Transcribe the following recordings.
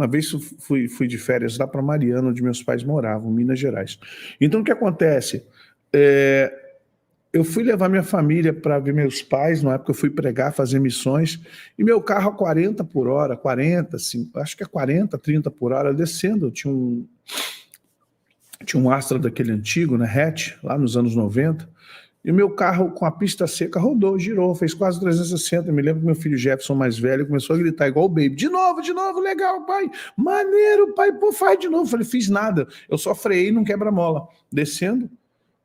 Uma vez fui de férias lá para Mariana, onde meus pais moravam, Minas Gerais. Então, o que acontece? Eu fui levar minha família para ver meus pais, na época eu fui pregar, fazer missões, e meu carro a 40 por hora, 40, assim, acho que é 40, 30 por hora, descendo. Tinha um Astra daquele antigo, né, hatch, lá nos anos 90, e o meu carro com a pista seca rodou, girou, fez quase 360. Eu me lembro que meu filho Jefferson, mais velho, começou a gritar igual o Baby: de novo, legal, pai, maneiro, pai, pô, faz de novo. Eu falei: fiz nada, eu só freiei num quebra-mola. Descendo,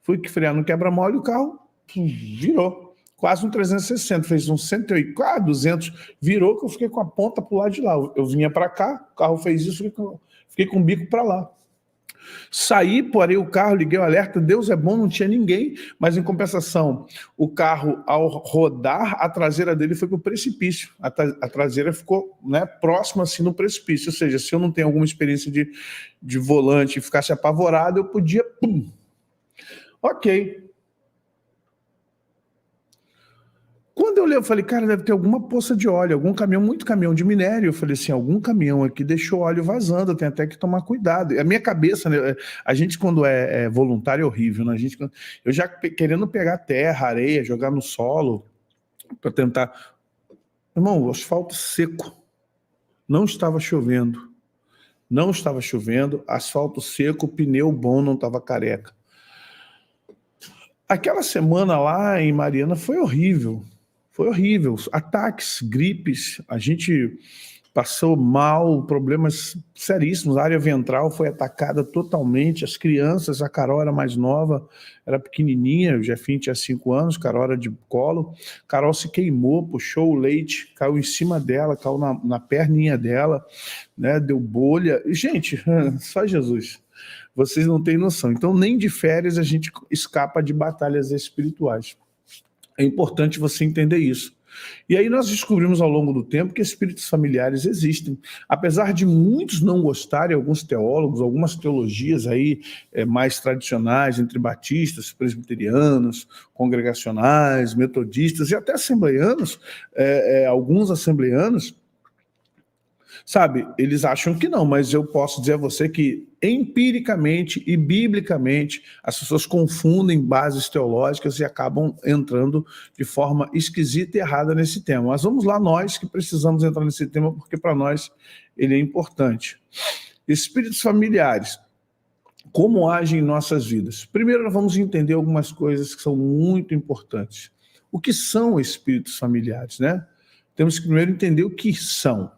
fui frear no quebra-mola e o carro virou. Quase um 360, fez uns 108, quase 200, virou, que eu fiquei com a ponta pro lado de lá. Eu vinha para cá, o carro fez isso, fiquei com o bico para lá. Saí, parei o carro, liguei o alerta, Deus é bom, não tinha ninguém, mas em compensação, o carro, ao rodar, a traseira dele foi para o precipício. A traseira ficou, né, próxima assim no precipício, ou seja, se eu não tenho alguma experiência de volante e ficasse apavorado, eu podia... Pum. Ok. Quando eu olhei, eu falei: cara, deve ter alguma poça de óleo, algum caminhão, muito caminhão de minério. Eu falei assim: algum caminhão aqui deixou óleo vazando, eu tenho até que tomar cuidado. A minha cabeça, né, a gente quando é voluntário é horrível, né? Eu já querendo pegar terra, areia, jogar no solo, para tentar... Irmão, o asfalto seco, não estava chovendo, asfalto seco, pneu bom, não estava careca. Aquela semana lá em Mariana foi horrível. Ataques, gripes, a gente passou mal, problemas seríssimos. A área ventral foi atacada totalmente. As crianças, a Carol era mais nova, era pequenininha, o Jefinho tinha 5 anos, Carol era de colo. Carol se queimou, puxou o leite, caiu em cima dela, caiu na perninha dela, né, deu bolha. Gente, só Jesus. Vocês não têm noção. Então, nem de férias a gente escapa de batalhas espirituais. É importante você entender isso. E aí nós descobrimos ao longo do tempo que espíritos familiares existem. Apesar de muitos não gostarem, alguns teólogos, algumas teologias aí mais tradicionais, entre batistas, presbiterianos, congregacionais, metodistas e até assembleianos, alguns assembleianos, sabe, eles acham que não, mas eu posso dizer a você que empiricamente e biblicamente as pessoas confundem bases teológicas e acabam entrando de forma esquisita e errada nesse tema. Mas vamos lá, nós que precisamos entrar nesse tema, porque para nós ele é importante. Espíritos familiares, como agem em nossas vidas? Primeiro, nós vamos entender algumas coisas que são muito importantes. O que são espíritos familiares, né? Temos que primeiro entender o que são.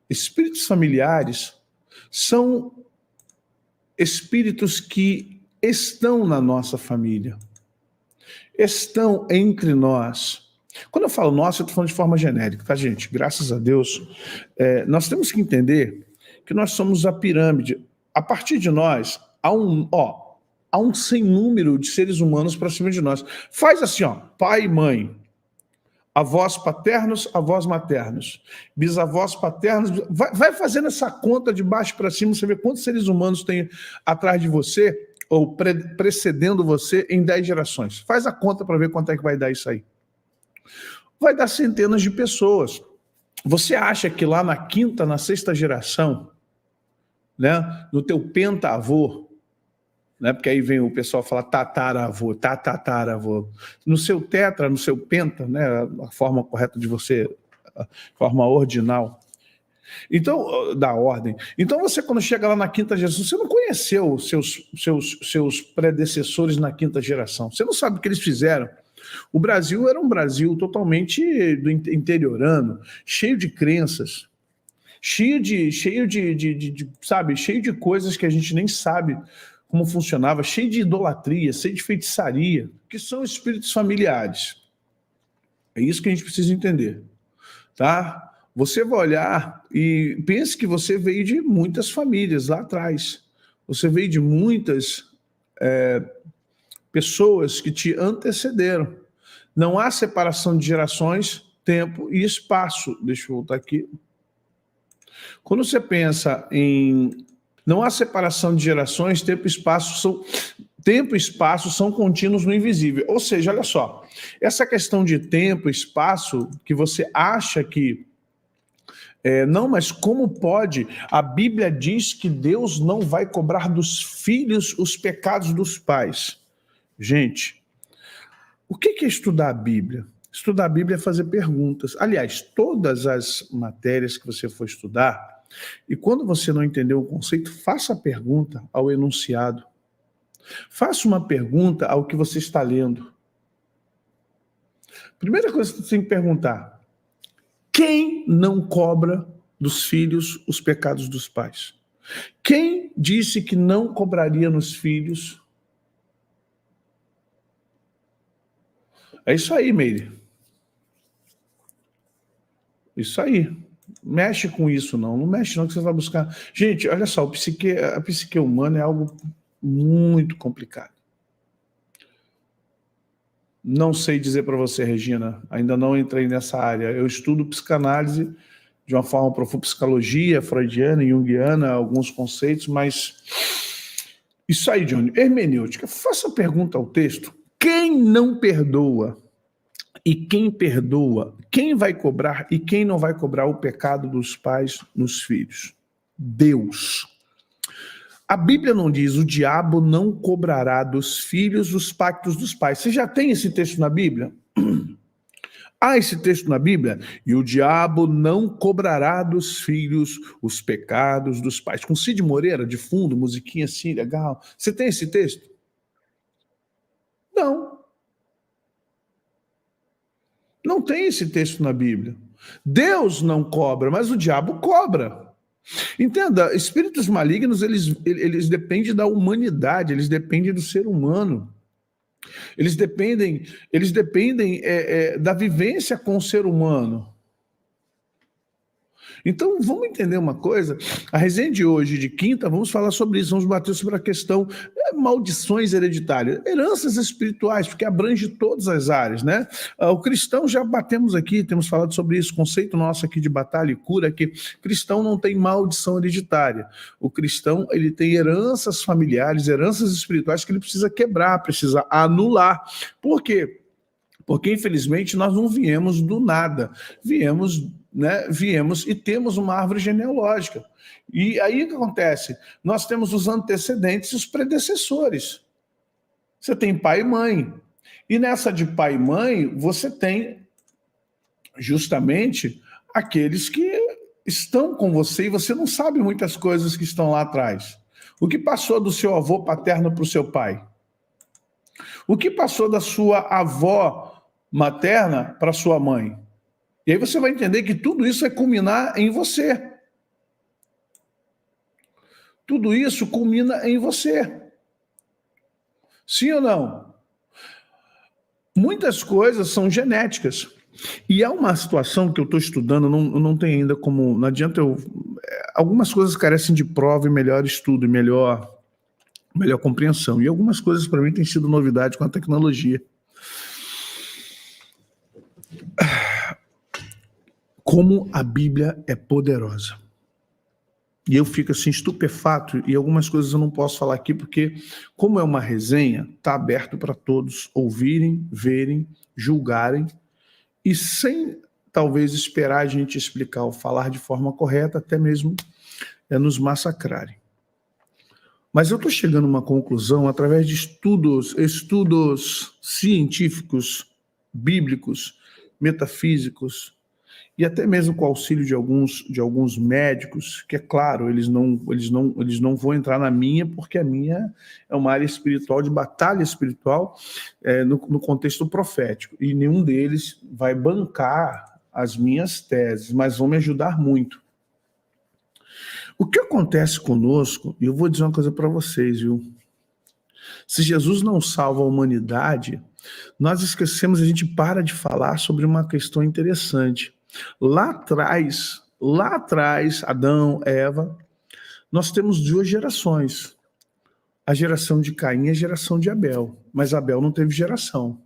Espíritos familiares são espíritos que estão na nossa família, estão entre nós. Quando eu falo nós, eu estou falando de forma genérica, tá, gente? Graças a Deus. Nós temos que entender que nós somos a pirâmide. A partir de nós, há um sem número de seres humanos para cima de nós. Faz assim, ó, pai e mãe, avós paternos, avós maternos, bisavós paternos, vai fazendo essa conta de baixo para cima, você vê quantos seres humanos tem atrás de você, ou precedendo você em 10 gerações. Faz a conta para ver quanto é que vai dar isso aí. Vai dar centenas de pessoas. Você acha que lá na quinta, na sexta geração, né, no teu pentatavô, né, porque aí vem o pessoal falar tataravô, tatataravô. No seu tetra, no seu penta, né, a forma correta de você, a forma ordinal. Então, da ordem. Então você, quando chega lá na quinta geração, você não conheceu os seus predecessores na quinta geração. Você não sabe o que eles fizeram. O Brasil era um Brasil totalmente do interiorano, cheio de crenças, cheio de coisas que a gente nem sabe como funcionava, cheio de idolatria, cheio de feitiçaria, que são espíritos familiares. É isso que a gente precisa entender, tá? Você vai olhar e pense que você veio de muitas famílias lá atrás. Você veio de muitas pessoas que te antecederam. Não há separação de gerações, tempo e espaço. Deixa eu voltar aqui. Quando você pensa em... Não há separação de gerações, tempo e espaço são contínuos no invisível. Ou seja, olha só, essa questão de tempo e espaço que você acha que Não, mas como pode? A Bíblia diz que Deus não vai cobrar dos filhos os pecados dos pais. Gente, o que é estudar a Bíblia? Estudar a Bíblia é fazer perguntas. Aliás, todas as matérias que você for estudar, e quando você não entendeu o conceito, faça a pergunta ao enunciado. Faça uma pergunta ao que você está lendo. Primeira coisa que você tem que perguntar: quem não cobra dos filhos os pecados dos pais? Quem disse que não cobraria nos filhos? É isso aí, Meire. Isso aí. Mexe com isso, não. Não mexe não, que você vai buscar. Gente, olha só, a psique humana é algo muito complicado. Não sei dizer para você, Regina, ainda não entrei nessa área. Eu estudo psicanálise de uma forma profunda, psicologia freudiana, junguiana, alguns conceitos, mas isso aí, Johnny, hermenêutica. Faça a pergunta ao texto: quem não perdoa e quem perdoa, quem vai cobrar e quem não vai cobrar o pecado dos pais nos filhos? Deus. A Bíblia não diz: o diabo não cobrará dos filhos os pactos dos pais. Você já tem esse texto na Bíblia? Há esse texto na Bíblia? E o diabo não cobrará dos filhos os pecados dos pais. Com Cid Moreira, de fundo, musiquinha assim, legal. Você tem esse texto? Não. Não tem esse texto na Bíblia. Deus não cobra, mas o diabo cobra. Entenda, espíritos malignos, eles dependem da humanidade, eles dependem do ser humano. Eles dependem da vivência com o ser humano. Então, vamos entender uma coisa. A resenha de hoje, de quinta, vamos falar sobre isso. Vamos bater sobre a questão maldições hereditárias, heranças espirituais, porque abrange todas as áreas, né? O cristão, já batemos aqui, temos falado sobre isso, conceito nosso aqui de batalha e cura, que cristão não tem maldição hereditária. O cristão, ele tem heranças familiares, heranças espirituais que ele precisa quebrar, precisa anular. Por quê? Porque, infelizmente, nós não viemos do nada. Viemos e temos uma árvore genealógica. E aí o que acontece? Nós temos os antecedentes e os predecessores. Você tem pai e mãe. E nessa de pai e mãe, você tem justamente aqueles que estão com você e você não sabe muitas coisas que estão lá atrás. O que passou do seu avô paterno para o seu pai? O que passou da sua avó materna para sua mãe? E aí você vai entender que tudo isso vai culminar em você. Tudo isso culmina em você. Sim ou não? Muitas coisas são genéticas. E há uma situação que eu estou estudando, não tem ainda como... Não adianta eu... Algumas coisas carecem de prova e melhor estudo, e melhor compreensão. E algumas coisas para mim têm sido novidade com a tecnologia. Como a Bíblia é poderosa. E eu fico assim estupefato, e algumas coisas eu não posso falar aqui, porque como é uma resenha, está aberto para todos ouvirem, verem, julgarem, e sem talvez esperar a gente explicar ou falar de forma correta, até mesmo nos massacrarem. Mas eu estou chegando a uma conclusão através de estudos científicos, bíblicos, metafísicos, e até mesmo com o auxílio de alguns médicos, que é claro, eles não vão entrar na minha, porque a minha é uma área espiritual, de batalha espiritual, no contexto profético, e nenhum deles vai bancar as minhas teses, mas vão me ajudar muito. O que acontece conosco, e eu vou dizer uma coisa para vocês, viu? Se Jesus não salva a humanidade, nós esquecemos, a gente para de falar sobre uma questão interessante. Lá atrás, Adão, Eva, nós temos duas gerações. A geração de Caim e a geração de Abel. Mas Abel não teve geração.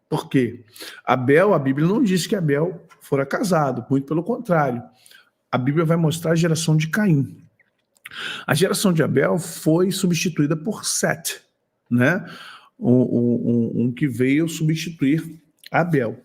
Por quê? Abel, a Bíblia não diz que Abel fora casado, muito pelo contrário. A Bíblia vai mostrar a geração de Caim. A geração de Abel foi substituída por Sete, né? Um que veio substituir Abel.